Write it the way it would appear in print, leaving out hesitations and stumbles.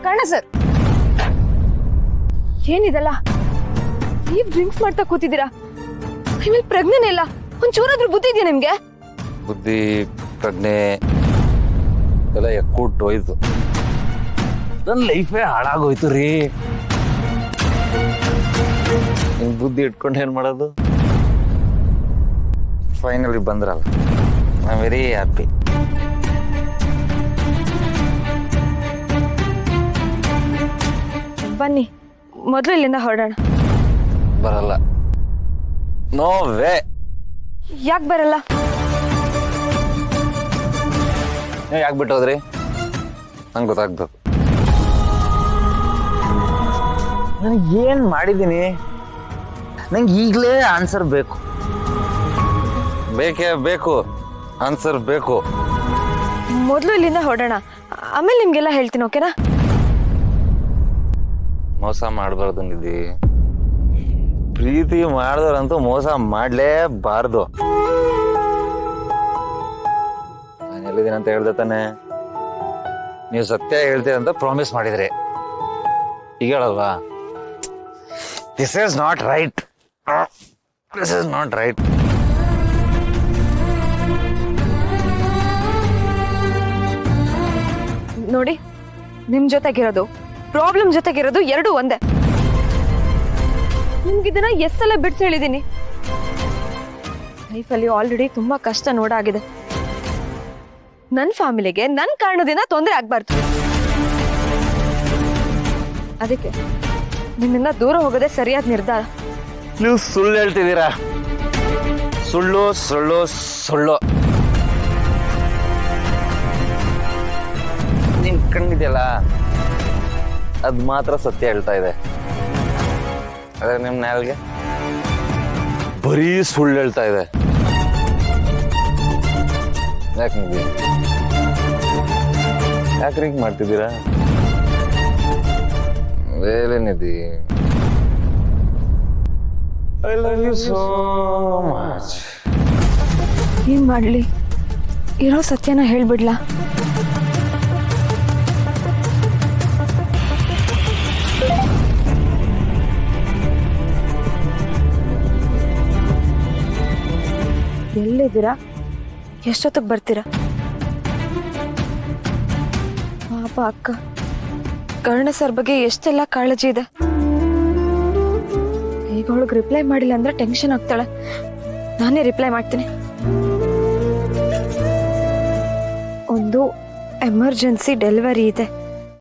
Karna sir, ಏನಿದಲ್ಲ? ನೀವ್ drinks ಮಾಡ್ತಾ ಕೂತಿದ್ದೀರಾ. ಆಮೇಲೆ ಪ್ರಜ್ಞೆನೇ ಇಲ್ಲ. ಒಂಚೂರಾದ್ರೂ ಬುದ್ಧಿ ಇದೆಯಾ ನಿಮ್ಗೆ? ಬುದ್ಧಿ ಪ್ರಜ್ಞೆ ಎಲ್ಲ ಎಕ್ಕೂಟೋಯ್ತು. ನನ್ನ ಲೈಫೇ ಹಾಳಾಗೋಯ್ತು ರೀ. ನಿಮ್ ಬುದ್ಧಿ ಇಟ್ಕೊಂಡು ಏನ್ ಮಾಡೋದು? ಫೈನಲಿ ಬಂದ್ರಲ್ಲ, ಐ ಆಮ್ ವೆರಿ ಹ್ಯಾಪಿ. ಬನ್ನಿ, ಮೊದಲು ಇಲ್ಲಿಂದ ಹೊರಡೋಣ. ಬರಲ್ಲ. No way. ಯಾಕೆ ಬರಲ್ಲ? ನೀವು ಯಾಕೆ ಬಿಟ್ಟು ಹೋದ್ರಿ? ನಂಗೆ ಗೊತ್ತಾಗ್ಬೇಕು. ನನಗೆ ಏನ್ ಮಾಡಿದ್ದೀನಿ? ನಂಗೆ ಈಗಲೇ ಆನ್ಸರ್ ಬೇಕು. ಬೇಕೇ ಬೇಕು, ಆನ್ಸರ್ ಬೇಕು. ಮೊದಲು ಇಲ್ಲಿಂದ ಹೊರಡೋಣ, ಆಮೇಲೆ ನಿಮ್ಗೆಲ್ಲ ಹೇಳ್ತೀನಿ, ಓಕೆನಾ? ಮೋಸ ಮಾಡಬಾರ್ದು ನಿಧಿ. ಪ್ರೀತಿ ಮಾಡಿದವ್ರಂತೂ ಮೋಸ ಮಾಡ್ಲೇಬಾರ್ದು. ನಾನು ಎಲ್ಲಿದ್ದೀನಿ ಅಂತ ಹೇಳ್ದೆ ತಾನೆ? ನೀವು ಸತ್ಯ ಹೇಳ್ತೀರ ಅಂತ ಪ್ರಾಮಿಸ್ ಮಾಡಿದ್ರಿ. ಈಗ ಹೇಳಲ್ವಾ? This is not right. This is not right. ನೋಡಿ, ನಿಮ್ ಜೊತೆಗಿರೋದು ಪ್ರಾಬ್ಲಮ್ ಜೊತೆಗಿರೋದು ಎರಡು ಒಂದೇ. ನಿಮ್ಗಿದನ್ನ ಎಷ್ಟ್ ಸಲ ಬಿಡ್ಸಿ ಹೇಳಿದೀನಿ. ಲೈಫಲ್ಲಿ ಆಲ್ರೆಡಿ ತುಂಬಾ ಕಷ್ಟ ನೋಡಾಗಿದೆ. ನನ್ನ ಫ್ಯಾಮಿಲಿಗೆ ನನ್ನ ಕಾರಣದಿಂದ ತೊಂದರೆ ಆಗ್ಬಾರ್ದು. ಅದಕ್ಕೆ ನಿಮ್ಮಿಂದ ದೂರ ಹೋಗೋದೇ ಸರಿಯಾದ ನಿರ್ಧಾರ. ನೀವು ಸುಳ್ಳು ಹೇಳ್ತಿದ್ದೀರಾ. ಸುಳ್ಳು ಸುಳ್ಳು ಸುಳ್ಳು. ನಿಮ್ ಕಣ್ಣಿದೆಯಲ್ಲ, ಅದ್ ಮಾತ್ರ ಸತ್ಯ ಹೇಳ್ತಾ ಇದೆ. ಅದೇ ನಿಮ್ ನಾಲ್ಗೆ ಬರೀ ಸುಳ್ಳು ಹೇಳ್ತಾ ಇದೆ. ಯಾಕೆ ನಿಧಿ? ಯಾಕೆ ಹಿಂಗ್ ಮಾಡ್ತಿದ್ದೀರಾ? ವೇಲೆ Nidhi, I love you so much. ಏನ್ ಮಾಡ್ಲಿ? ಇರೋ ಸತ್ಯನ ಹೇಳ್ಬಿಡ್ಲಾ? ಎಲ್ಲಿದ್ದೀರಾ? ಎಷ್ಟೊತ್ತಿಗೆ ಬರ್ತೀರಾ? ಪಾಪ ಅಕ್ಕ, ಕರ್ಣ ಸರ್ ಬಗ್ಗೆ ಎಷ್ಟೆಲ್ಲ ಕಾಳಜಿ ಇದೆ. ಈಗ ಅವಳಿಗೆ ರಿಪ್ಲೈ ಮಾಡಿಲ್ಲ ಅಂದ್ರೆ ಟೆನ್ಷನ್ ಆಗ್ತಾಳೆ. ನಾನೇ ರಿಪ್ಲೈ ಮಾಡ್ತೀನಿ. ಒಂದು ಎಮರ್ಜೆನ್ಸಿ ಡೆಲಿವರಿ ಇದೆ.